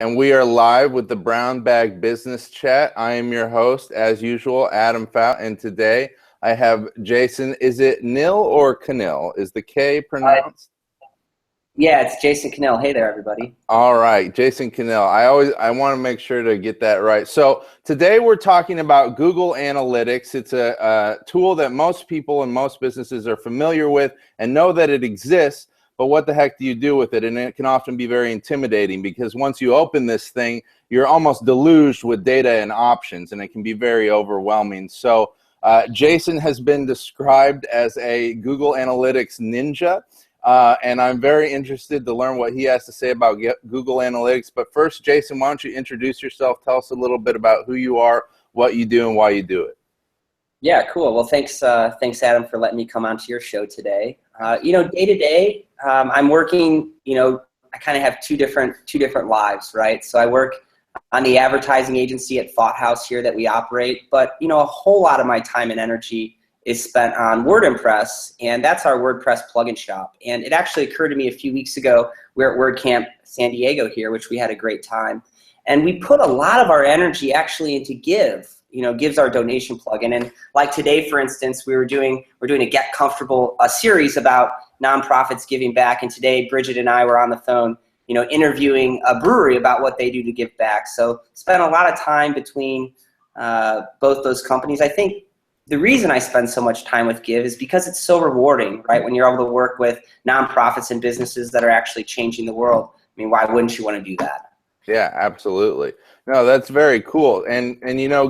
And we are live with the Brown Bag Business Chat. I am your host, as usual, Adam Fout, and today I have Jason. Is it Nil or Canil? Is the K pronounced? Yeah, it's Jason Canil. Hey there, everybody. All right, Jason Canil. I want to make sure to get that right. So today we're talking about Google Analytics. It's a tool that most people and most businesses are familiar with and know that it exists. But what the heck do you do with it? And it can often be very intimidating because once you open this thing, you're almost deluged with data and options, and it can be very overwhelming. So Jason has been described as a Google Analytics ninja, and I'm very interested to learn what he has to say about Google Analytics. But first, Jason, why don't you introduce yourself? Tell us a little bit about who you are, what you do, and why you do it. Yeah, cool. Well, thanks, Adam, for letting me come onto your show today. Day to day, I'm working. I kind of have two different lives, right? So I work on the advertising agency at Thought House here that we operate, but a whole lot of my time and energy is spent on Wordpress, and that's our WordPress plugin shop. And it actually occurred to me a few weeks ago. We're at WordCamp San Diego here, which we had a great time, and we put a lot of our energy actually into Give's our donation plugin. And like today, for instance, we're doing a Get Comfortable series about nonprofits giving back. And today, Bridget and I were on the phone, interviewing a brewery about what they do to give back. So spent a lot of time between both those companies. I think the reason I spend so much time with Give is because it's so rewarding, right? When you're able to work with nonprofits and businesses that are actually changing the world. I mean, why wouldn't you want to do that? Yeah, absolutely. No, that's very cool. And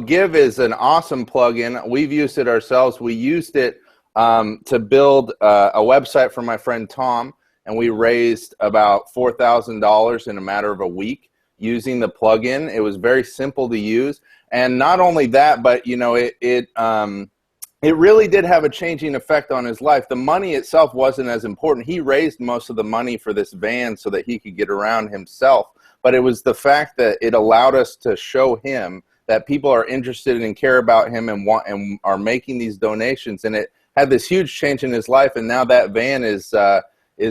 Give is an awesome plugin. We've used it ourselves. We used it to build a website for my friend Tom, and we raised about $4,000 in a matter of a week using the plugin. It was very simple to use. And not only that, but it really did have a changing effect on his life. The money itself wasn't as important. He raised most of the money for this van so that he could get around himself. But it was the fact that it allowed us to show him that people are interested and care about him and are making these donations. And it had this huge change in his life. And now that van is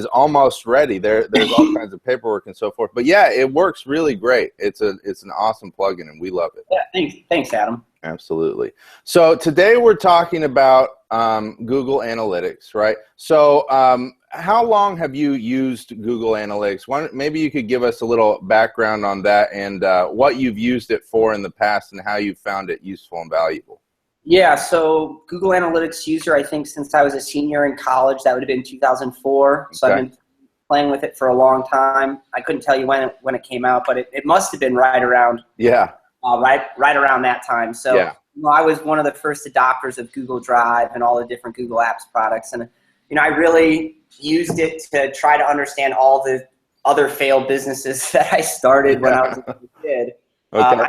almost ready. There's all kinds of paperwork and so forth. But yeah, it works really great. It's an awesome plugin, and we love it. Yeah, thanks, Adam. Absolutely. So today we're talking about Google Analytics, right? So how long have you used Google Analytics? Maybe you could give us a little background on that and what you've used it for in the past and how you found it useful and valuable. Yeah, so Google Analytics user, I think since I was a senior in college, that would have been 2004. So I've been playing with it for a long time. I couldn't tell you when it came out, but it must have been right around. Yeah. Right around that time. So yeah. I was one of the first adopters of Google Drive and all the different Google Apps products. And I really used it to try to understand all the other failed businesses that I started when I was a kid. Okay.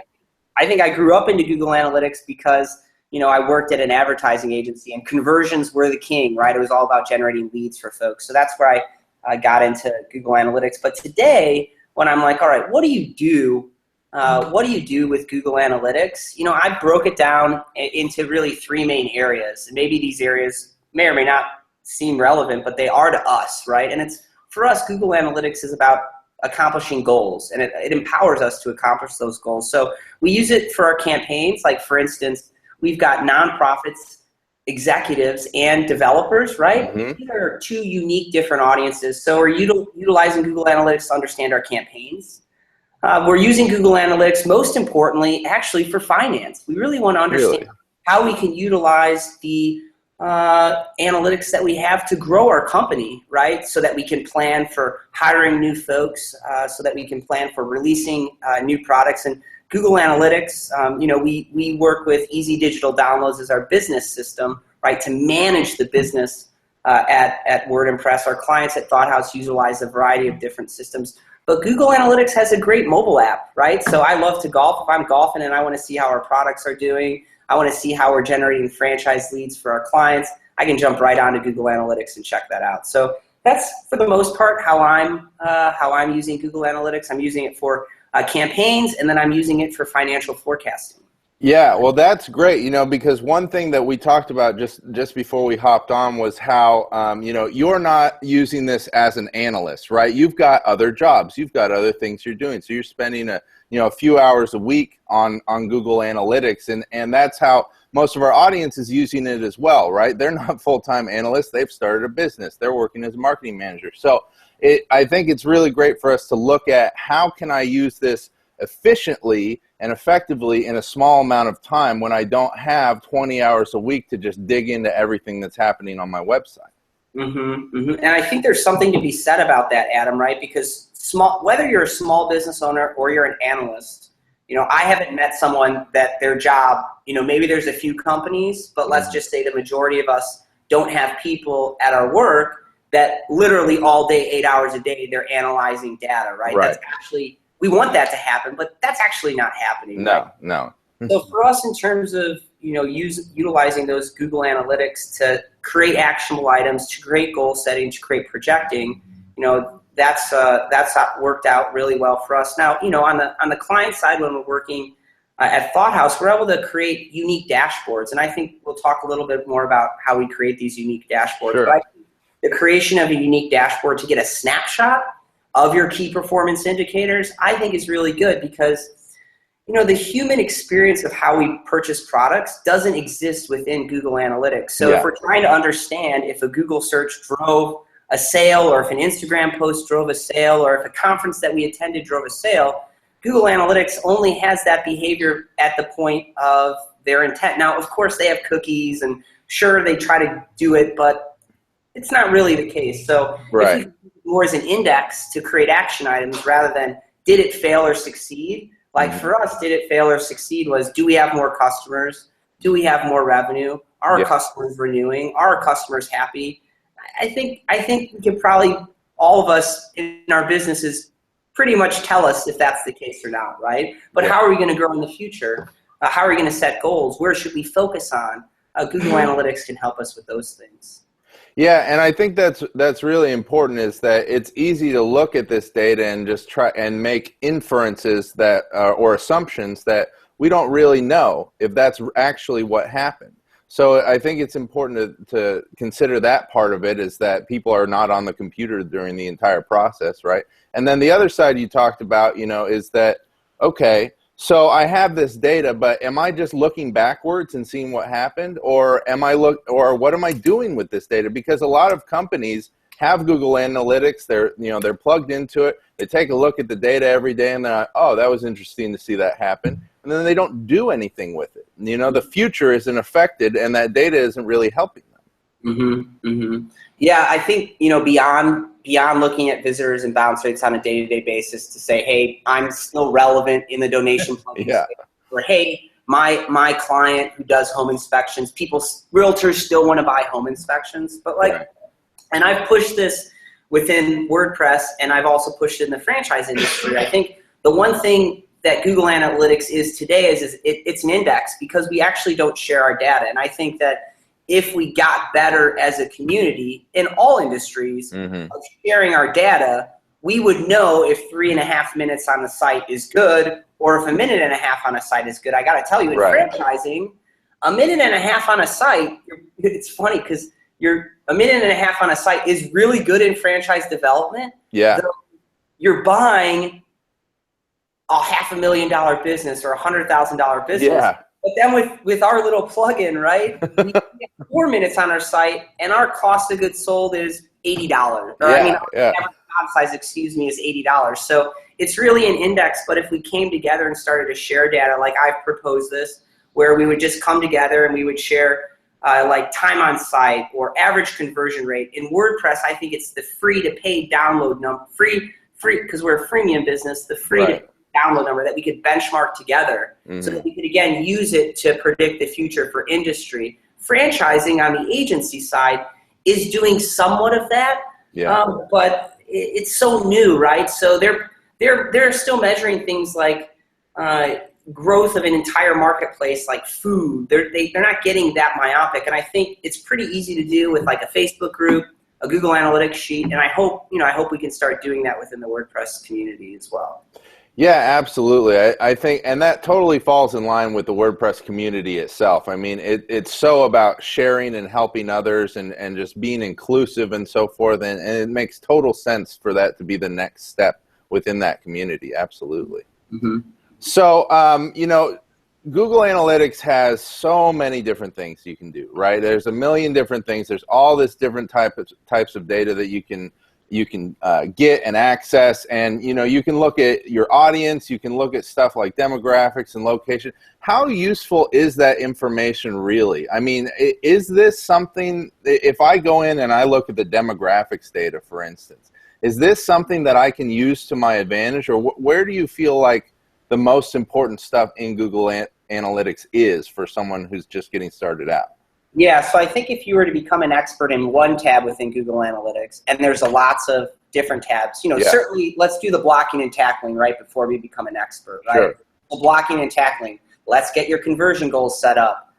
I think I grew up into Google Analytics because I worked at an advertising agency, and conversions were the king, right? It was all about generating leads for folks. So that's where I got into Google Analytics. But today, when I'm like, all right, what do you do? What do you do with Google Analytics? I broke it down into really three main areas. And maybe these areas may or may not seem relevant, but they are to us, right? And it's for us, Google Analytics is about accomplishing goals, and it empowers us to accomplish those goals. So we use it for our campaigns. Like, for instance, we've got nonprofits, executives, and developers, right? Mm-hmm. These are two unique different audiences. So we're utilizing Google Analytics to understand our campaigns. We're using Google Analytics, most importantly, actually for finance. We really want to understand how we can utilize the analytics that we have to grow our company, right? So that we can plan for hiring new folks, so that we can plan for releasing new products. And Google Analytics, we work with Easy Digital Downloads as our business system, right, to manage the business at Wordpress. Our clients at Thought House utilize a variety of different systems. But Google Analytics has a great mobile app, right? So I love to golf. If I'm golfing and I want to see how our products are doing, I want to see how we're generating franchise leads for our clients, I can jump right onto Google Analytics and check that out. So that's, for the most part, how I'm using Google Analytics. I'm using it for campaigns, and then I'm using it for financial forecasting. Yeah, well, that's great, because one thing that we talked about just before we hopped on was how, you're not using this as an analyst, right? You've got other jobs, you've got other things you're doing. So you're spending a few hours a week on Google Analytics, and that's how most of our audience is using it as well, right? They're not full-time analysts. They've started a business. They're working as a marketing manager. So I think it's really great for us to look at how can I use this efficiently and effectively in a small amount of time when I don't have 20 hours a week to just dig into everything that's happening on my website. And I think there's something to be said about that, Adam, right? Because whether you're a small business owner or you're an analyst, I haven't met someone that their job, maybe there's a few companies, but let's just say the majority of us don't have people at our work that literally all day, 8 hours a day, they're analyzing data, right? That's actually, we want that to happen, but that's actually not happening. No, right? no. So for us, in terms of utilizing those Google Analytics to create actionable items, to create goal setting, to create projecting, that's worked out really well for us. Now, on the client side, when we're working at Thought House, we're able to create unique dashboards, and I think we'll talk a little bit more about how we create these unique dashboards. Sure. But I think the creation of a unique dashboard to get a snapshot of your key performance indicators, I think is really good because, the human experience of how we purchase products doesn't exist within Google Analytics. So if we're trying to understand if a Google search drove a sale or if an Instagram post drove a sale or if a conference that we attended drove a sale, Google Analytics only has that behavior at the point of their intent. Now, of course, they have cookies and sure, they try to do it, but it's not really the case. So if you more as an index to create action items rather than did it fail or succeed? Like for us, did it fail or succeed was, do we have more customers? Do we have more revenue? Are our customers renewing? Are our customers happy? I think we could probably, all of us in our businesses, pretty much tell us if that's the case or not, right? But how are we going to grow in the future? How are we going to set goals? Where should we focus on? Google Analytics can help us with those things. Yeah, and I think that's really important, is that it's easy to look at this data and just try and make inferences that or assumptions that we don't really know if that's actually what happened. So I think it's important to consider that part of it, is that people are not on the computer during the entire process, right? And then the other side you talked about, is that, okay, so I have this data, but am I just looking backwards and seeing what happened, or or what am I doing with this data? Because a lot of companies have Google Analytics. They're plugged into it. They take a look at the data every day, and they're like, oh, that was interesting to see that happen. And then they don't do anything with it. The future isn't affected, and that data isn't really helping them. Yeah, I think beyond looking at visitors and bounce rates on a day-to-day basis to say, hey, I'm still relevant in the donation plugging space, or hey, my client who does home inspections, realtors still want to buy home inspections, but and I've pushed this within WordPress, and I've also pushed it in the franchise industry. I think the one thing that Google Analytics is today is it's an index, because we actually don't share our data, and I think that if we got better as a community in all industries of sharing our data, we would know if 3.5 minutes on the site is good or if 1.5 minutes on a site is good. I got to tell you, in franchising, 1.5 minutes on a site, it's funny because 1.5 minutes on a site is really good in franchise development. Yeah. You're buying a $500,000 business or a $100,000 business. Yeah. But then with our little plugin, right, we get 4 minutes on our site, and our cost of goods sold is $80. Or our average font size, is $80. So it's really an index. But if we came together and started to share data, like I've proposed this, where we would just come together and we would share like time on site or average conversion rate. In WordPress, I think it's the free to paid download number, free because we're a freemium business, the free to download number that we could benchmark together so that we could, again, use it to predict the future for industry. Franchising on the agency side is doing somewhat of that, but it's so new, right? So they're still measuring things like growth of an entire marketplace, like food. They're not getting that myopic, and I think it's pretty easy to do with like a Facebook group, a Google Analytics sheet, and I hope we can start doing that within the WordPress community as well. Yeah, absolutely. I think, and that totally falls in line with the WordPress community itself. I mean, it's so about sharing and helping others and just being inclusive and so forth. And it makes total sense for that to be the next step within that community. Absolutely. Mm-hmm. So, Google Analytics has so many different things you can do, right? There's a million different things. There's all this different types of data that you can get and access, and you can look at your audience. You can look at stuff like demographics and location. How useful is that information really? I mean, is this something? If I go in and I look at the demographics data, for instance, is this something that I can use to my advantage, or where do you feel like the most important stuff in Google Analytics is for someone who's just getting started out? Yeah, so I think if you were to become an expert in one tab within Google Analytics, and there's lots of different tabs, certainly let's do the blocking and tackling right before we become an expert, right? Sure. So blocking and tackling, let's get your conversion goals set up.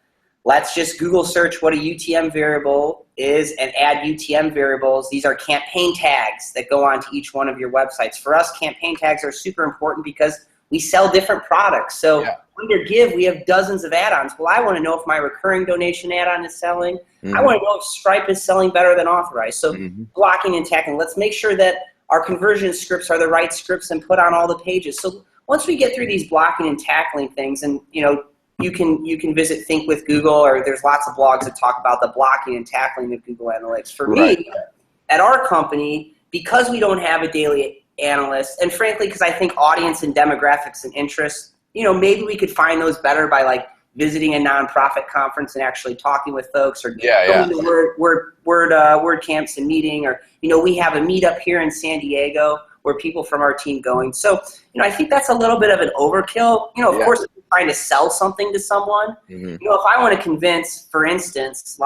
Let's just Google search what a UTM variable is and add UTM variables. These are campaign tags that go onto each one of your websites. For us, campaign tags are super important because we sell different products. So under Give, we have dozens of add-ons. Well, I want to know if my recurring donation add-on is selling. I want to know if Stripe is selling better than authorized. So blocking and tackling. Let's make sure that our conversion scripts are the right scripts and put on all the pages. So once we get through these blocking and tackling things, and you can visit Think with Google, or there's lots of blogs that talk about the blocking and tackling of Google Analytics. For me, at our company, because we don't have a daily analyst, and frankly, because I think audience and demographics and interests, maybe we could find those better by visiting a nonprofit conference and actually talking with folks, or going to WordCamps and meeting, or we have a meetup here in San Diego where people from our team going. So I think that's a little bit of an overkill. Of course, if you're trying to sell something to someone, if I want to convince, for instance,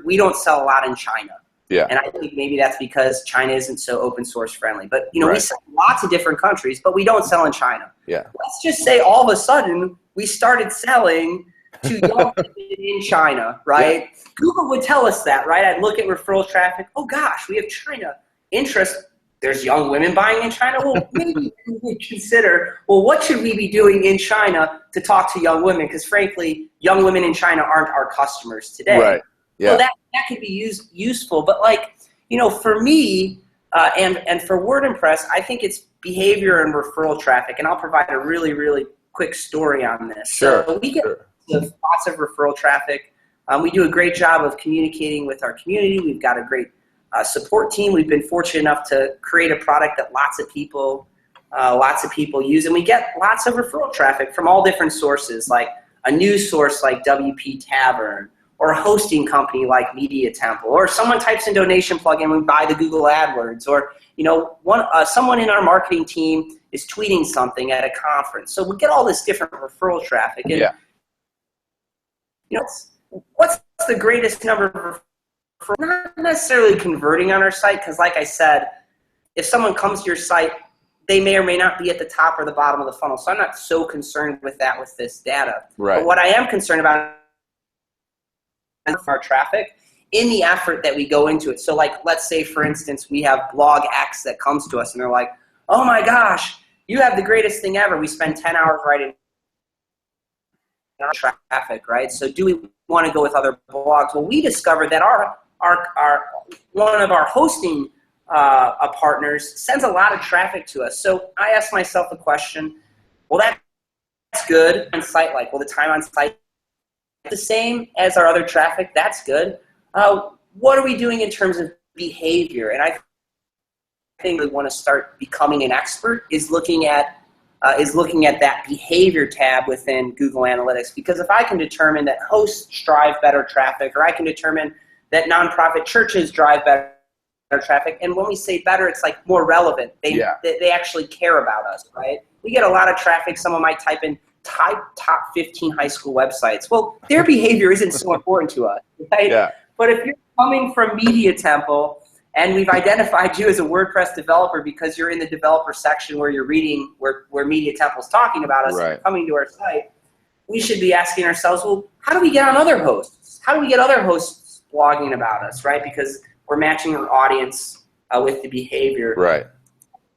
we don't sell a lot in China. Yeah. And I think maybe that's because China isn't so open source friendly. But we sell in lots of different countries, but we don't sell in China. Yeah. Let's just say all of a sudden we started selling to young women in China, right? Yeah. Google would tell us that, right? I'd look at referral traffic. Oh gosh, we have China interest. There's young women buying in China. Well, maybe we would consider, what should we be doing in China to talk to young women? Because frankly, young women in China aren't our customers today. Right. Yeah. So that could be useful. But for me and for WordPress, I think it's behavior and referral traffic. And I'll provide a really, really quick story on this. Sure. So we get lots of referral traffic. We do a great job of communicating with our community. We've got a great support team. We've been fortunate enough to create a product that lots of people use. And we get lots of referral traffic from all different sources, like a news source like WP Tavern, or a hosting company like Media Temple, or someone types in donation plugin, we buy the Google AdWords, or someone in our marketing team is tweeting something at a conference. So we get all this different referral traffic. And, what's the greatest number of referrals? Not necessarily converting on our site, because like I said, if someone comes to your site, they may or may not be at the top or the bottom of the funnel. So I'm not so concerned with that with this data. Right. But what I am concerned about our traffic in the effort that we go into it. So let's say, for instance, we have blog X that comes to us and they're like, oh my gosh, you have the greatest thing ever. We spend 10 hours writing traffic, right? So do we want to go with other blogs? Well, we discovered that our one of our hosting partners sends a lot of traffic to us. So I asked myself a question, well, that's good on site, the time on site the same as our other traffic, that's good. What are we doing in terms of behavior? And I think we want to start becoming an expert is looking at that behavior tab within Google Analytics. Because if I can determine that hosts drive better traffic, or I can determine that nonprofit churches drive better traffic, and when we say better, it's more relevant. They actually care about us, right? We get a lot of traffic. Someone might type in top 15 high school websites. Well, their behavior isn't so important to us, right? Yeah. But if you're coming from Media Temple and we've identified you as a WordPress developer because you're in the developer section where you're reading where Media Temple's talking about us, and coming to our site, we should be asking ourselves, well, how do we get on other hosts? How do we get other hosts blogging about us, right? Because we're matching our audience with the behavior. Right.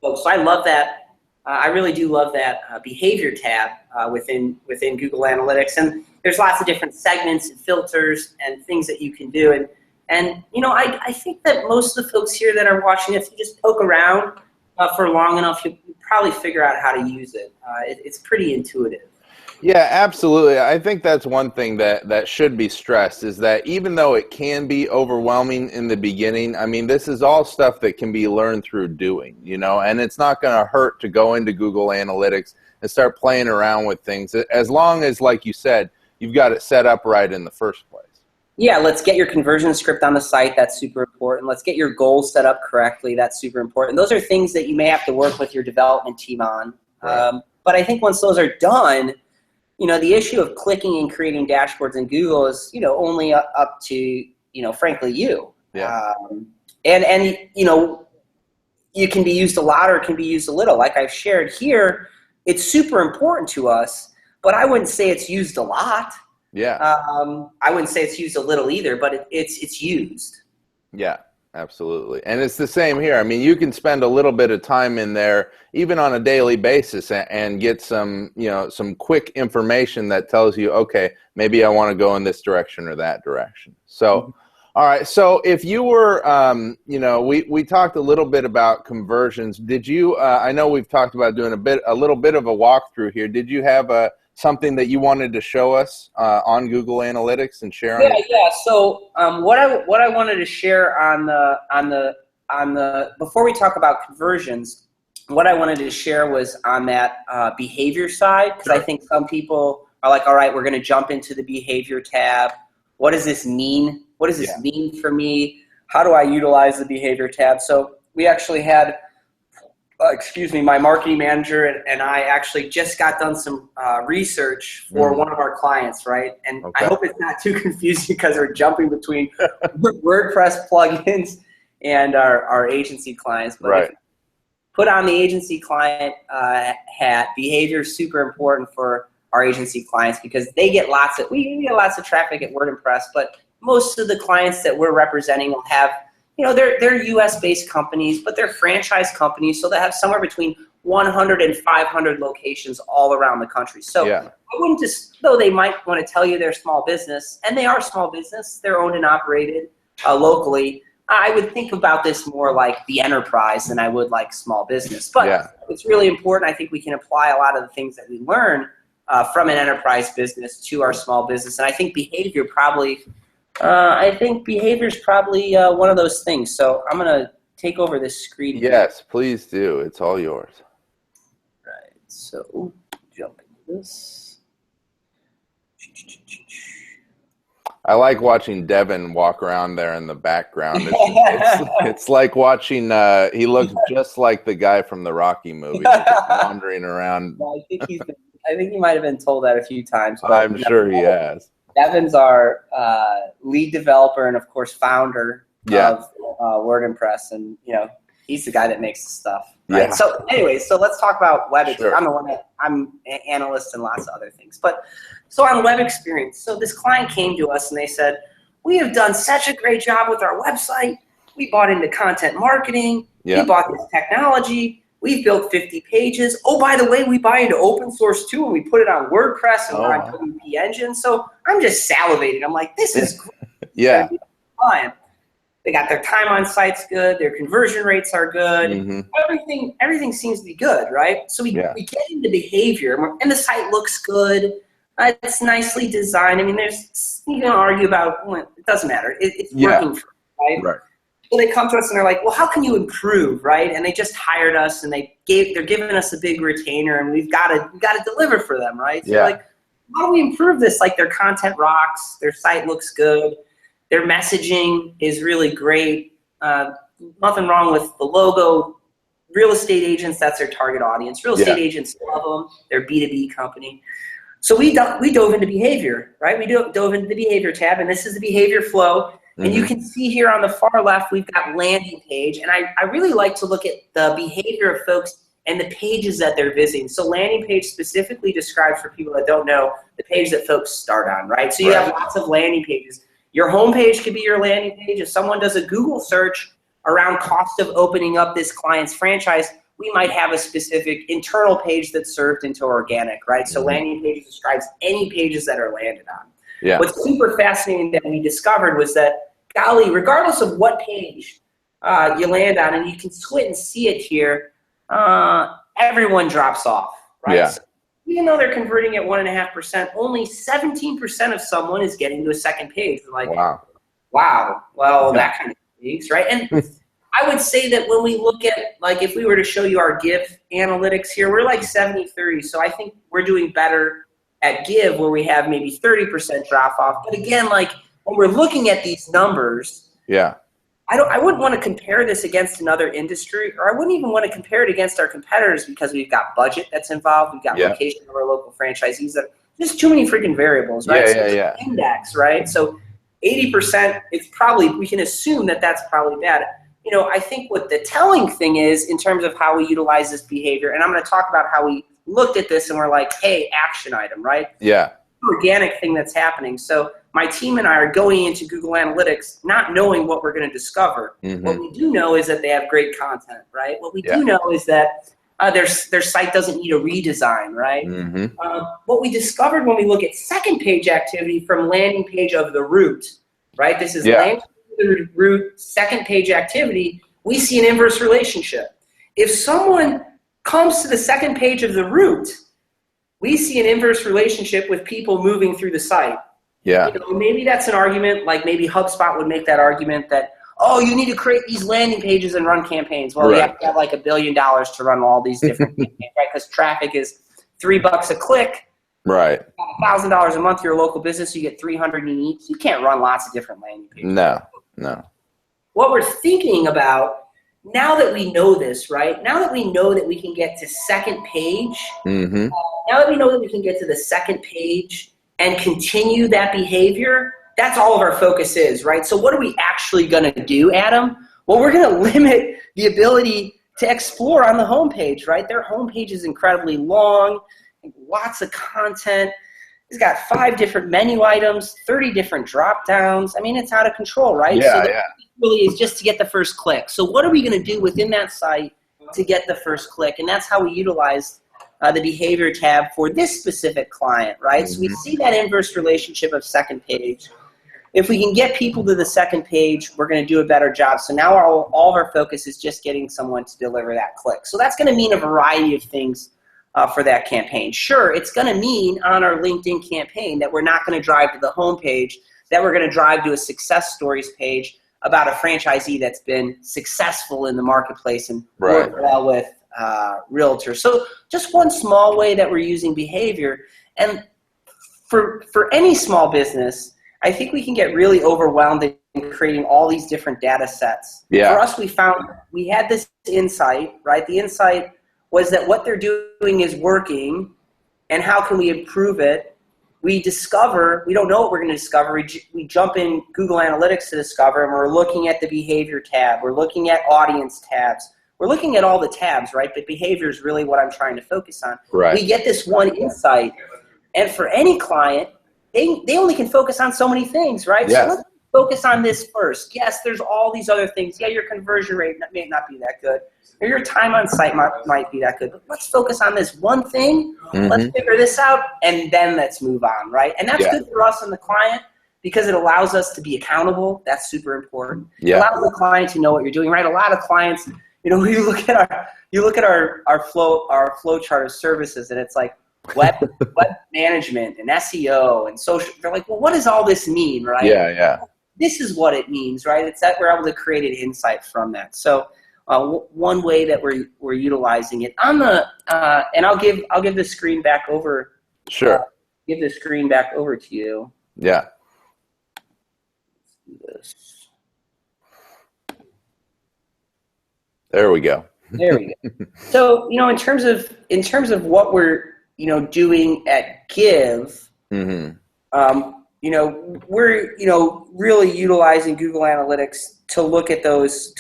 So I love that I really do love that behavior tab within Google Analytics, and there's lots of different segments and filters and things that you can do. And you know, I think that most of the folks here that are watching, if you just poke around for long enough, you'll probably figure out how to use it. It's pretty intuitive. Yeah, absolutely. I think that's one thing that should be stressed, is that even though it can be overwhelming in the beginning, I mean, this is all stuff that can be learned through doing, you know, and it's not going to hurt to go into Google Analytics and start playing around with things, as long as, like you said, you've got it set up right in the first place. Yeah, let's get your conversion script on the site. That's super important. Let's get your goals set up correctly. That's super important. Those are things that you may have to work with your development team on. Right. But I think once those are done, you know, the issue of clicking and creating dashboards in Google is, you know, only up to, you know, frankly, you. Yeah. And you know, it can be used a lot or it can be used a little. Like I've shared here, it's super important to us, but I wouldn't say it's used a lot. Yeah. I wouldn't say it's used a little either, but it's used. Yeah, absolutely. And it's the same here. I mean, you can spend a little bit of time in there, even on a daily basis, and get some, you know, some quick information that tells you, okay, maybe I want to go in this direction or that direction. So, all right. So if you were, you know, we talked a little bit about conversions. Did you, I know we've talked about doing a little bit of a walkthrough here. Did you have something that you wanted to show us on Google Analytics and share on it? Yeah. So what I wanted to share on the before we talk about conversions, what I wanted to share was on that behavior side, because I think some people are like, all right, we're going to jump into the behavior tab. What does this mean? What does this mean for me? How do I utilize the behavior tab? So we actually had, my marketing manager and I actually just got done some research for one of our clients, right? And I hope it's not too confusing because we're jumping between WordPress plugins and our agency clients. But if you put on the agency client hat, behavior is super important for our agency clients because they get we get lots of traffic at Wordpress, but most of the clients that we're representing will have, you know, they're US-based companies, but they're franchise companies, so they have somewhere between 100 and 500 locations all around the country. So I wouldn't just, though they might want to tell you they're small business, and they are small business, they're owned and operated locally, I would think about this more like the enterprise than I would like small business. But it's really important. I think we can apply a lot of the things that we learn from an enterprise business to our small business, and I think behavior probably is probably one of those things. So I'm going to take over this screen. Yes, please do. It's all yours. Right. So jump into this. I like watching Devin walk around there in the background. It's like watching, he looks just like the guy from the Rocky movie, wandering around. Well, I think he might have been told that a few times. I'm sure he has. Devin's our lead developer and, of course, founder of WordPress, and you know he's the guy that makes the stuff. Right? Yeah. So, anyways, so let's talk about web experience. I'm an analyst and lots of other things, but so on web experience. So this client came to us and they said, "We have done such a great job with our website. We bought into content marketing. We bought this technology. We've built 50 pages. Oh, by the way, we buy into open source too, and we put it on WordPress and we're on WP Engine." So I'm just salivating. I'm like, this is great. They got their time on site's good. Their conversion rates are good. Everything seems to be good, right? So we get into behavior, and the site looks good. It's nicely designed. I mean, you can argue about, well, it doesn't matter. It's working for us, right? So they come to us and they're like, well, how can you improve, right? And they just hired us, and they're giving us a big retainer, and we've got to deliver for them, right? So like, how do we improve this? Like, their content rocks, their site looks good, their messaging is really great. Nothing wrong with the logo. Real estate agents, that's their target audience. Real estate agents love them. They're a B2B company. So we dove into behavior, right? We dove into the behavior tab, and this is the behavior flow. And you can see here on the far left, we've got landing page. And I really like to look at the behavior of folks and the pages that they're visiting. So landing page specifically describes, for people that don't know, the page that folks start on, right? So you have lots of landing pages. Your home page could be your landing page. If someone does a Google search around cost of opening up this client's franchise, we might have a specific internal page that's served into organic, right? So landing pages describes any pages that are landed on. Yeah. What's super fascinating that we discovered was that, golly, regardless of what page you land on, and you can squint and see it here, everyone drops off, right? Yeah. So even though they're converting at 1.5%, only 17% of someone is getting to a second page. We're like, wow, well, that kind of speaks, right? And I would say that when we look at, like, if we were to show you our Give analytics here, we're like 70-30. So I think we're doing better at Give, where we have maybe 30% drop off. But again, like, when we're looking at these numbers, I wouldn't want to compare this against another industry, or I wouldn't even want to compare it against our competitors, because we've got budget that's involved, we've got location of our local franchisees. There's too many freaking variables, right? Index, right? So 80%, it's probably, we can assume that that's probably bad. You know, I think what the telling thing is in terms of how we utilize this behavior, and I'm going to talk about how we looked at this and we're like, hey, action item, right? Yeah. Organic thing that's happening. So my team and I are going into Google Analytics not knowing what we're going to discover. What we do know is that they have great content, right? What we do know is that their site doesn't need a redesign, right? What we discovered when we look at second page activity from landing page of the root, right? This is landing page of the root, second page activity. We see an inverse relationship. If someone comes to the second page of the root, we see an inverse relationship with people moving through the site. Yeah. You know, maybe that's an argument, like maybe HubSpot would make that argument that, oh, you need to create these landing pages and run campaigns. Well, you have to have like $1 billion to run all these different campaigns, right? Because traffic is $3 a click. Right. $1,000 a month, you're a local business, you get 300 uniques. You can't run lots of different landing pages. No. What we're thinking about, now that we know this, right? Now that we know that we can get to second page, now that we know that we can get to the second page and continue that behavior, that's all of our focus is, right? So what are we actually going to do, Adam? Well, we're going to limit the ability to explore on the homepage, right? Their homepage is incredibly long, lots of content. It's got 5 different menu items, 30 different drop downs. I mean, it's out of control, right? Really is just to get the first click. So what are we going to do within that site to get the first click? And that's how we utilize the behavior tab for this specific client, right? So we see that inverse relationship of second page. If we can get people to the second page, we're going to do a better job. So now all of our focus is just getting someone to deliver that click. So that's going to mean a variety of things for that campaign. Sure, it's going to mean on our LinkedIn campaign that we're not going to drive to the homepage, that we're going to drive to a success stories page about a franchisee that's been successful in the marketplace and worked well with realtors. So just one small way that we're using behavior. And for any small business, I think we can get really overwhelmed in creating all these different data sets. For us, we had this insight, right? The insight was that what they're doing is working, and how can we improve it? We discover, we don't know what we're going to discover. We jump in Google Analytics to discover, and we're looking at the behavior tab. We're looking at audience tabs. We're looking at all the tabs, right? But behavior is really what I'm trying to focus on. We get this one insight, and for any client, they only can focus on so many things, right? So let's focus on this first. Yes, there's all these other things. Yeah, your conversion rate may not be that good, or your time on site might be that good, but let's focus on this one thing. Let's figure this out, and then let's move on, right? And that's good for us and the client, because it allows us to be accountable. That's super important. It allows the client to know what you're doing, right? A lot of clients, you know, you look at our flow chart of services, and it's like web management and SEO and social. They're like, well, what does all this mean, right? This is what it means, right? It's that we're able to create an insight from that. So one way that we're utilizing it on the and I'll give the screen back over. Sure. Give the screen back over to you. Yeah. Let's do this. There we go. There we go. So, you know, in terms of what we're, you know, doing at Give, you know, we're, you know, really utilizing Google Analytics to look at those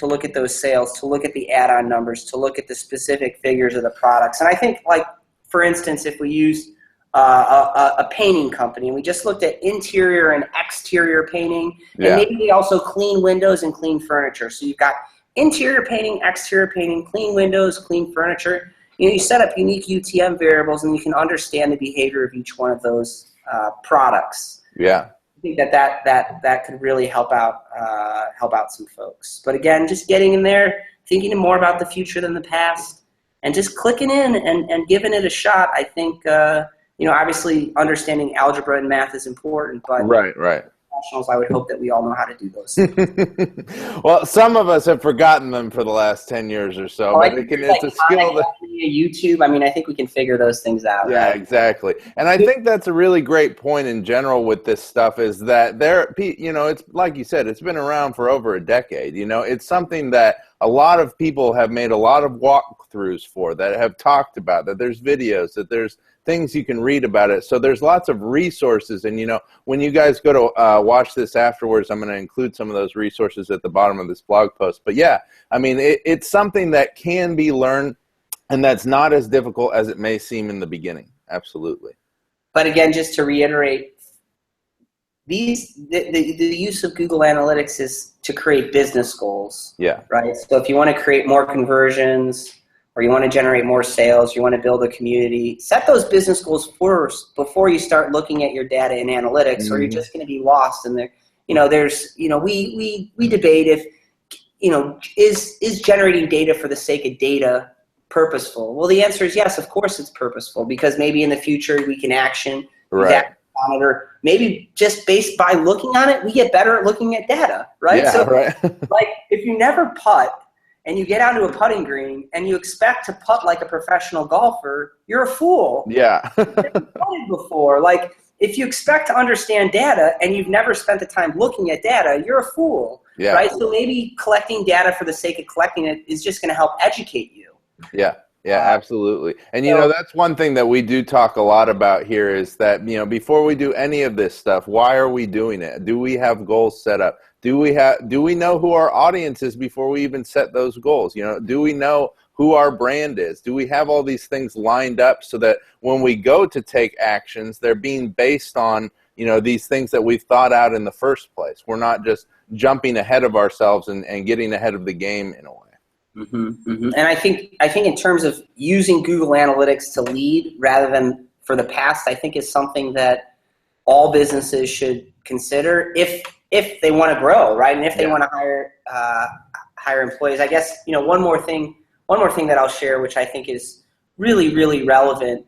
sales, to look at the add-on numbers, to look at the specific figures of the products. And I think, like, for instance, if we use a painting company, and we just looked at interior and exterior painting, and maybe they also clean windows and clean furniture. So you've got interior painting, exterior painting, clean windows, clean furniture. You set up unique UTM variables, and you can understand the behavior of each one of those products. Yeah. I think that could really help out some folks. But again, just getting in there, thinking more about the future than the past, and just clicking in and giving it a shot. I think obviously understanding algebra and math is important, but right. Professionals, I would hope that we all know how to do those things. Well, some of us have forgotten them for the last 10 years or so, but it's a skill that YouTube. I mean, I think we can figure those things out. Yeah, right? exactly. And I think that's a really great point in general with this stuff is that it's like you said, it's been around for over a decade. It's something that a lot of people have made a lot of walkthroughs for, that have talked about, that there's videos, that there's things you can read about it. So there's lots of resources. And, when you guys go to watch this afterwards, I'm going to include some of those resources at the bottom of this blog post. But yeah, I mean, it's something that can be learned, and that's not as difficult as it may seem in the beginning. Absolutely. But again, just to reiterate, the use of Google Analytics is to create business goals. Yeah. Right. So if you want to create more conversions, or you want to generate more sales, you want to build a community, set those business goals first before you start looking at your data and analytics, or you're just going to be lost in there. We debate if, is generating data for the sake of data purposeful? Well, the answer is yes, of course it's purposeful, because maybe in the future we can action that monitor. Maybe just based by looking on it, we get better at looking at data, right? Yeah, right. Like if you never putt, and you get onto a putting green and you expect to putt like a professional golfer, you're a fool. Yeah. You've never putted before. Like, if you expect to understand data and you've never spent the time looking at data, you're a fool. Yeah. Right? So maybe collecting data for the sake of collecting it is just going to help educate you. Yeah. Yeah, absolutely. And, that's one thing that we do talk a lot about here is that, before we do any of this stuff, why are we doing it? Do we have goals set up? Do we know who our audience is before we even set those goals? Do we know who our brand is? Do we have all these things lined up so that when we go to take actions, they're being based on, these things that we've thought out in the first place? We're not just jumping ahead of ourselves and getting ahead of the game in a way. Mm-hmm, mm-hmm. And I think in terms of using Google Analytics to lead rather than for the past, I think is something that all businesses should consider if they want to grow, right? And if they want to hire employees. I guess one more thing that I'll share, which I think is really, really relevant,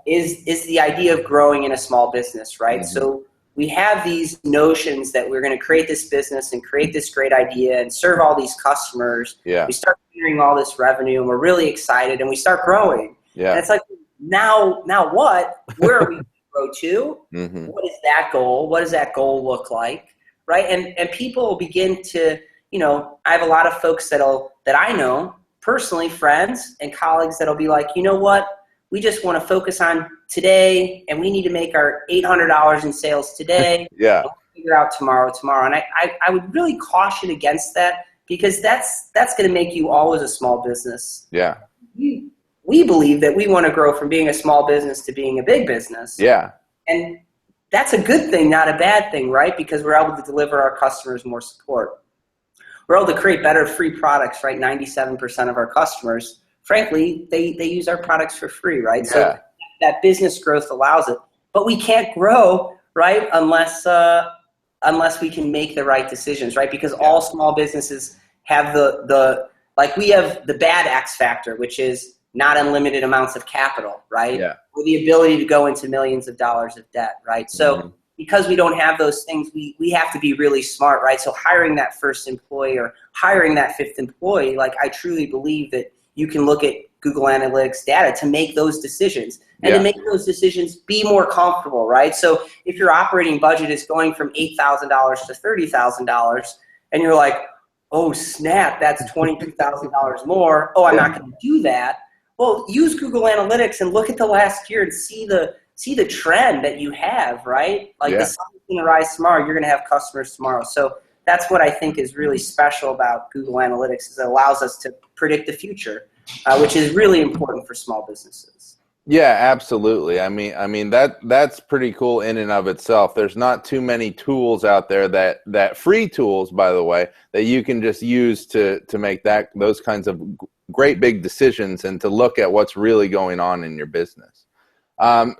is the idea of growing in a small business, right? Mm-hmm. So we have these notions that we're going to create this business and create this great idea and serve all these customers. Yeah. We start generating all this revenue and we're really excited and we start growing. Yeah. And it's like, now what? Where are we going to grow to? Mm-hmm. What is that goal? What does that goal look like? Right? And people will begin to, I have a lot of folks that I know personally, friends and colleagues that'll be like, you know what? We just want to focus on today, and we need to make our $800 in sales today. Yeah. We'll figure out tomorrow. And I would really caution against that, because that's going to make you always a small business. Yeah. We believe that we want to grow from being a small business to being a big business. Yeah. And that's a good thing, not a bad thing, right? Because we're able to deliver our customers more support. We're able to create better free products, right? 97% of our customers, frankly, they use our products for free, right? Yeah. So that business growth allows it. But we can't grow, right, unless we can make the right decisions, right? Because all small businesses have we have the bad X factor, which is not unlimited amounts of capital, right? Yeah. Or the ability to go into millions of dollars of debt, right? So because we don't have those things, we have to be really smart, right? So hiring that first employee or hiring that fifth employee, I truly believe that you can look at Google Analytics data to make those decisions and to make those decisions be more comfortable, right? So if your operating budget is going from $8,000 to $30,000 and you're like, oh snap, that's $22,000 more. Oh, I'm not going to do that. Well, use Google Analytics and look at the last year and see the trend that you have, right? The sun is going to rise tomorrow. You're going to have customers tomorrow. So that's what I think is really special about Google Analytics, is it allows us to predict the future, which is really important for small businesses. Yeah, absolutely. I mean that's pretty cool in and of itself. There's not too many tools out there that free tools, by the way, that you can just use to make those kinds of great big decisions and to look at what's really going on in your business.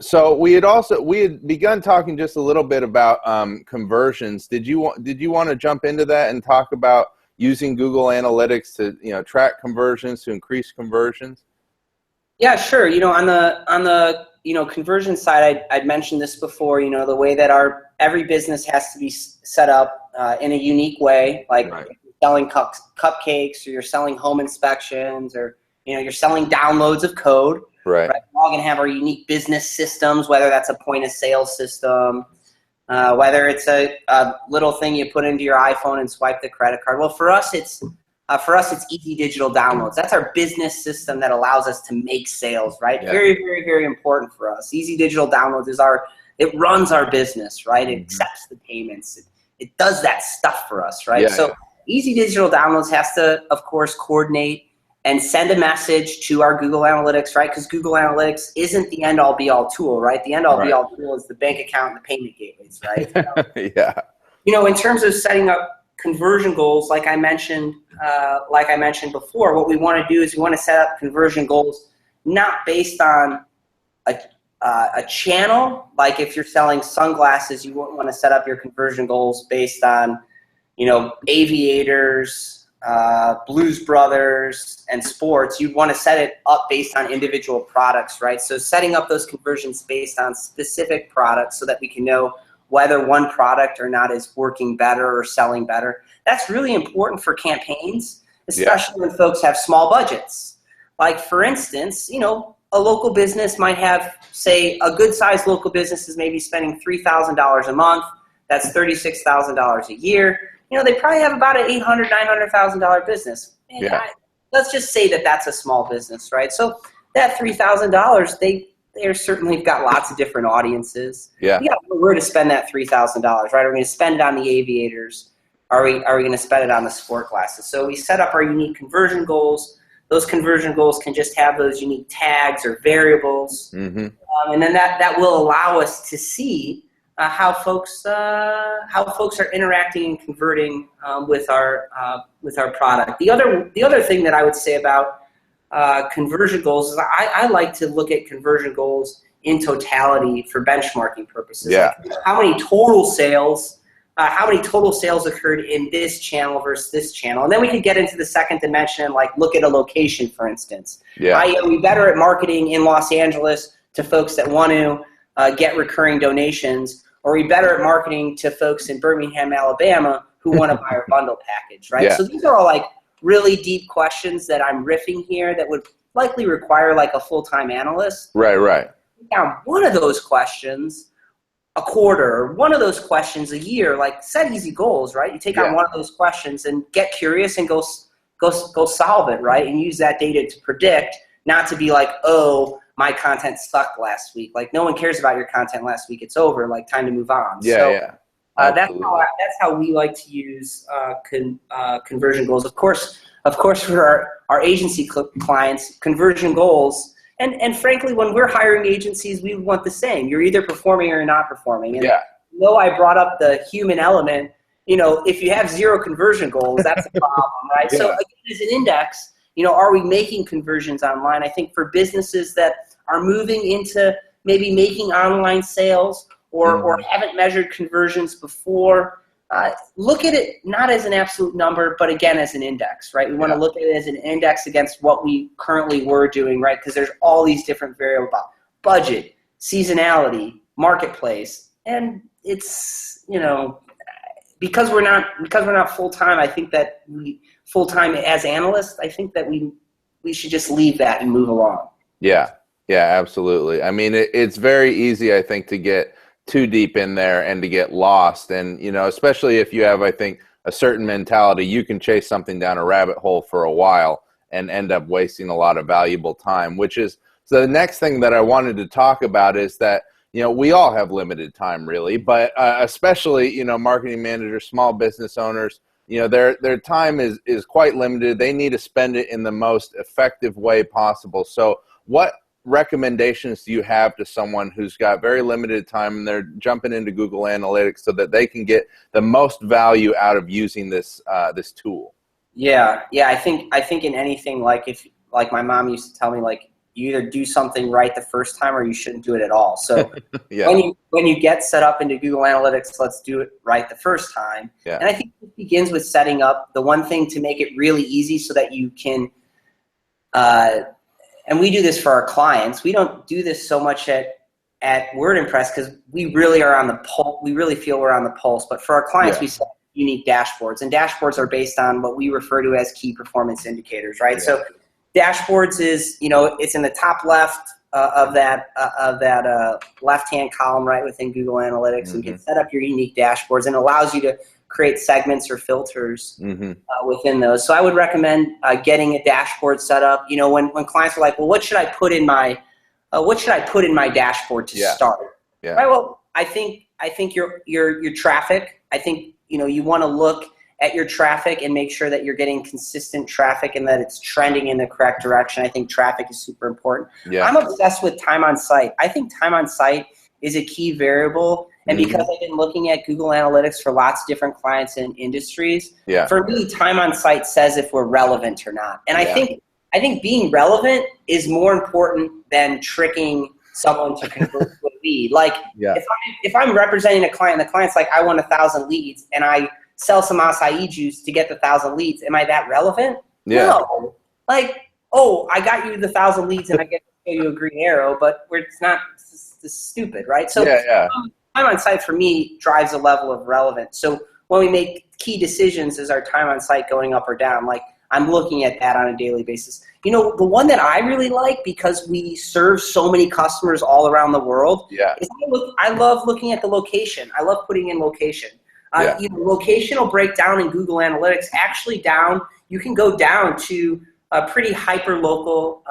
So we had begun talking just a little bit about conversions. Did you want to jump into that and talk about using Google Analytics to track conversions, to increase conversions? Yeah, sure. On the conversion side, I'd mentioned this before. The way that every business has to be set up in a unique way. Like Right. if you're selling cupcakes, or you're selling home inspections, or you're selling downloads of code. Right. Right. We're all gonna have our unique business systems, whether that's a point of sale system, whether it's a little thing you put into your iPhone and swipe the credit card. Well, for us, it's easy digital downloads. That's our business system that allows us to make sales, right? Yeah. Very, very, very important for us. Easy digital downloads it runs our business, right? It accepts the payments. It does that stuff for us, right? Yeah, So easy digital downloads has to, of course, coordinate and send a message to our Google Analytics, right? Because Google Analytics isn't the end-all be-all tool, right? The end-all be-all tool is the bank account and the payment gateways, right? Yeah. In terms of setting up conversion goals, like I mentioned before, what we want to do is we want to set up conversion goals not based on a channel. Like if you're selling sunglasses, you wouldn't want to set up your conversion goals based on, aviators, Blues Brothers, and sports. You'd want to set it up based on individual products, right? So setting up those conversions based on specific products so that we can know whether one product or not is working better or selling better. That's really important for campaigns, especially when folks have small budgets. Like for instance, a local business might have, say, a good-sized local business is maybe spending $3,000 a month. That's $36,000 a year. They probably have about an $800,000, $900,000 business. Let's just say that that's a small business, right? So that $3,000, they're certainly got lots of different audiences. Yeah. You got to know where to spend that $3,000, right? Are we going to spend it on the aviators? Are we going to spend it on the sport glasses? So we set up our unique conversion goals. Those conversion goals can just have those unique tags or variables, and then that will allow us to see how folks are interacting and converting with our product. The other thing that I would say about conversion goals is I like to look at conversion goals in totality for benchmarking purposes. Yeah. Like how many total sales occurred in this channel versus this channel, and then we can get into the second dimension, like look at a location, for instance. Yeah. Are we better at marketing in Los Angeles to folks that want to get recurring donations? Or are we better at marketing to folks in Birmingham, Alabama who want to buy our bundle package, right? Yeah. So these are all like really deep questions that I'm riffing here that would likely require like a full-time analyst. Right. Now, one of those questions a quarter, or one of those questions a year, like set easy goals, right? You take on one of those questions and get curious and go solve it, right? And use that data to predict, not to be like, oh, my content sucked last week. Like no one cares about your content last week. It's over. Like time to move on. That's how we like to use conversion goals. Of course, for our agency clients, conversion goals, and frankly, when we're hiring agencies, we want the same. You're either performing or you're not performing. And though I brought up the human element, if you have zero conversion goals, that's a problem, right? So again, as an index, are we making conversions online? I think for businesses that are moving into maybe making online sales or haven't measured conversions before, look at it not as an absolute number, but again as an index, right? We want to look at it as an index against what we currently were doing, right? Because there's all these different variables: budget, seasonality, marketplace, and it's because we're not full time. I think that full time as analysts, I think that we should just leave that and move along. Yeah, absolutely. I mean, it's very easy, I think, to get too deep in there and to get lost. And, especially if you have, I think, a certain mentality, you can chase something down a rabbit hole for a while and end up wasting a lot of valuable time, so the next thing that I wanted to talk about is that, we all have limited time really, but especially, marketing managers, small business owners, their time is quite limited. They need to spend it in the most effective way possible. So what recommendations do you have to someone who's got very limited time and they're jumping into Google Analytics so that they can get the most value out of using this this tool? Yeah. I think in anything, like my mom used to tell me, like, you either do something right the first time or you shouldn't do it at all. So yeah. when you get set up into Google Analytics, let's do it right the first time. Yeah. And I think it begins with setting up the one thing to make it really easy so that you can, and we do this for our clients. We don't do this so much at Wordpress because we really are on the pulse. We really feel we're on the pulse. But for our clients, we set unique dashboards, and dashboards are based on what we refer to as key performance indicators, right? Yeah. So dashboards is, it's in the top left of that left-hand column right within Google Analytics, and you can set up your unique dashboards, and it allows you to create segments or filters within those. So I would recommend getting a dashboard set up. When clients are like, well, what should I put in my dashboard to start? Yeah. Right. Well, I think your traffic. I think you want to look at your traffic and make sure that you're getting consistent traffic and that it's trending in the correct direction. I think traffic is super important. Yeah. I'm obsessed with time on site. I think time on site is a key variable. And because I've been looking at Google Analytics for lots of different clients and industries, for me, time on site says if we're relevant or not. And I think being relevant is more important than tricking someone to convert to a lead. Like if I'm representing a client and the client's like, I want 1,000 leads, and I sell some acai juice to get the 1,000 leads. Am I that relevant? Yeah. No. Like, oh, I got you the 1,000 leads and I get to show you a green arrow, but it's not it's stupid, right? So time on site for me drives a level of relevance. So when we make key decisions, is our time on site going up or down? Like, I'm looking at that on a daily basis. The one that I really like, because we serve so many customers all around the world, is I love looking at the location. I love putting in location. Location will break down in Google Analytics. Actually, you can go down to pretty hyper-local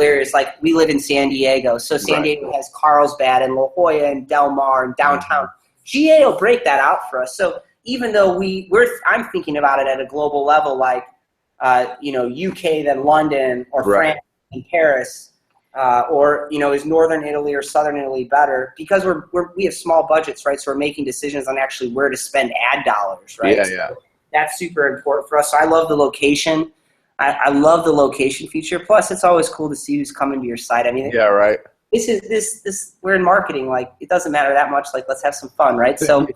areas. Like, we live in San Diego, so San Diego has Carlsbad and La Jolla and Del Mar and downtown. GA will break that out for us. So even though I'm thinking about it at a global level, like UK, then London, or France and Paris. Or is Northern Italy or Southern Italy better? Because we have small budgets, right? So we're making decisions on actually where to spend ad dollars, right? So that's super important for us. So I love the location. I love the location feature. Plus, it's always cool to see who's coming to your site. I mean, this we're in marketing. Like, it doesn't matter that much. Like, let's have some fun, right? So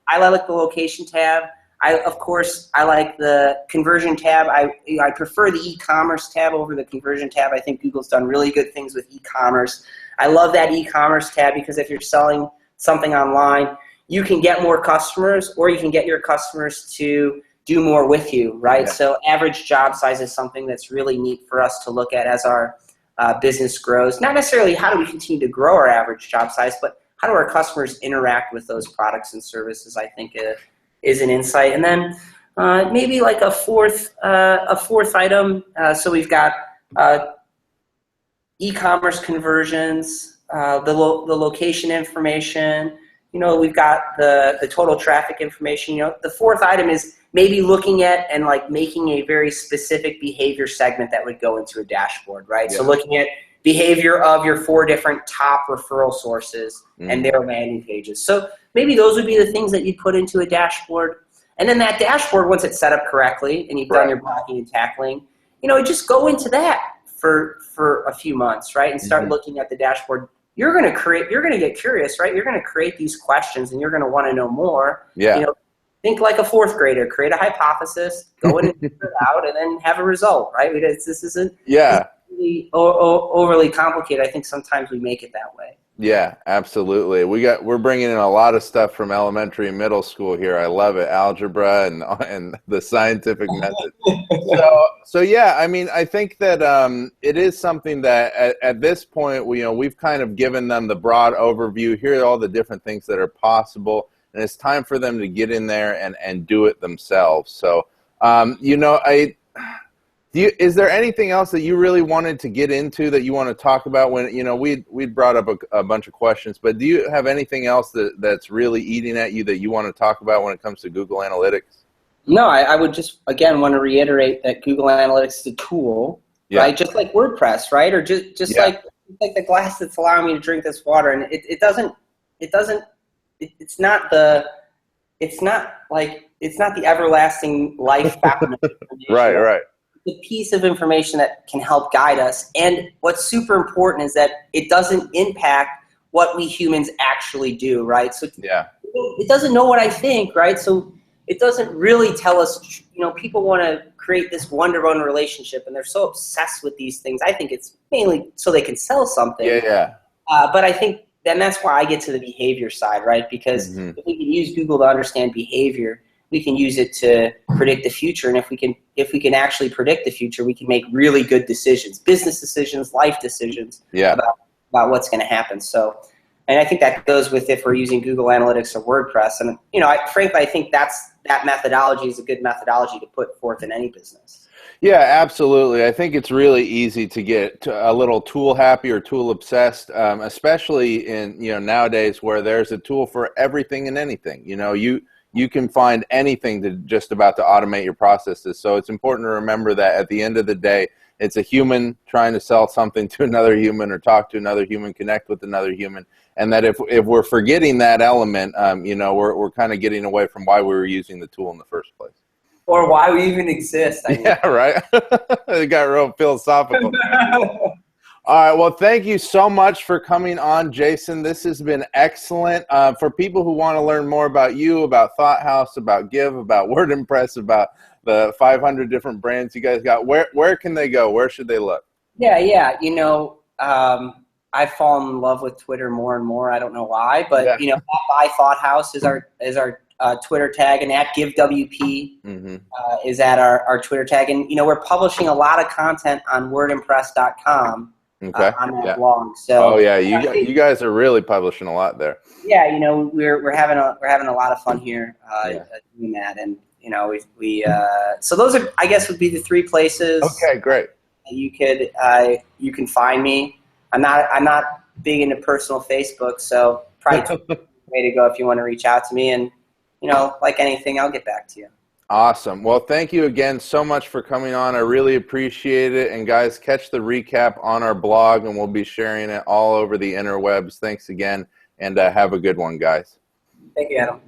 I like the location tab. Of course, I like the conversion tab. I prefer the e-commerce tab over the conversion tab. I think Google's done really good things with e-commerce. I love that e-commerce tab because if you're selling something online, you can get more customers, or you can get your customers to do more with you, right? Yeah. So average job size is something that's really neat for us to look at as our business grows. Not necessarily how do we continue to grow our average job size, but how do our customers interact with those products and services, I think is an insight. And then maybe like a fourth item. So we've got e-commerce conversions, the location information. We've got the total traffic information. The fourth item is maybe looking at and like making a very specific behavior segment that would go into a dashboard, right? So looking at behavior of your 4 different top referral sources and their landing pages. So maybe those would be the things that you'd put into a dashboard. And then that dashboard, once it's set up correctly and you've done your blocking and tackling, just go into that for a few months, right? And start looking at the dashboard. You're going to get curious, right? You're going to create these questions and you're going to want to know more. Yeah. Think like a 4th grader, create a hypothesis, go in and figure it out, and then have a result, right? This isn't really overly complicated. I think sometimes we make it that way. Yeah, absolutely. We're bringing in a lot of stuff from elementary and middle school here. I love it, algebra and the scientific method. So yeah, I mean, I think that it is something that at this point we've kind of given them the broad overview. Here are all the different things that are possible, and it's time for them to get in there and do it themselves. So is there anything else that you really wanted to get into that you want to talk about? When we'd brought up a bunch of questions, but do you have anything else that's really eating at you that you want to talk about when it comes to Google Analytics? No, I would just again want to reiterate that Google Analytics is a tool. right? Just like WordPress, right? Or just like the glass that's allowing me to drink this water. And it's not the everlasting life fountain of information. Right. It's a piece of information that can help guide us. And what's super important is that it doesn't impact what we humans actually do, right? So it doesn't know what I think, right? So it doesn't really tell us, people want to create this one-to-one relationship, and they're so obsessed with these things. I think it's mainly so they can sell something. But I think then that's why I get to the behavior side, right? Because if we can use Google to understand behavior, we can use it to predict the future. And if we can actually predict the future, we can make really good decisions, business decisions, life decisions about what's going to happen. So, and I think that goes with if we're using Google Analytics or WordPress. And, frankly, I think that methodology is a good methodology to put forth in any business. Yeah, absolutely. I think it's really easy to get a little tool happy or tool obsessed, especially in, nowadays where there's a tool for everything and anything. You can find anything to just about to automate your processes. So it's important to remember that at the end of the day, it's a human trying to sell something to another human or talk to another human, connect with another human. And that if we're forgetting that element, we're kind of getting away from why we were using the tool in the first place. Or why we even exist. Yeah, right. It got real philosophical. All right. Well, thank you so much for coming on, Jason. This has been excellent. For people who want to learn more about you, about Thought House, about Give, about Wordpress, about the 500 different brands you guys got, where can they go? Where should they look? Yeah. I've fallen in love with Twitter more and more. I don't know why, but by Thought House is our Twitter tag, and at GiveWP is at our Twitter tag. And we're publishing a lot of content on wordimpress.com. On that blog. So you guys are really publishing a lot there. Yeah, we're having a lot of fun here doing that, and so those are, I guess, would be the three places. Okay, great. You can find me. I'm not big into personal Facebook, so probably the way to go if you want to reach out to me, and like anything, I'll get back to you. Awesome. Well, thank you again so much for coming on. I really appreciate it. And guys, catch the recap on our blog, and we'll be sharing it all over the interwebs. Thanks again, and have a good one, guys. Thank you, Adam.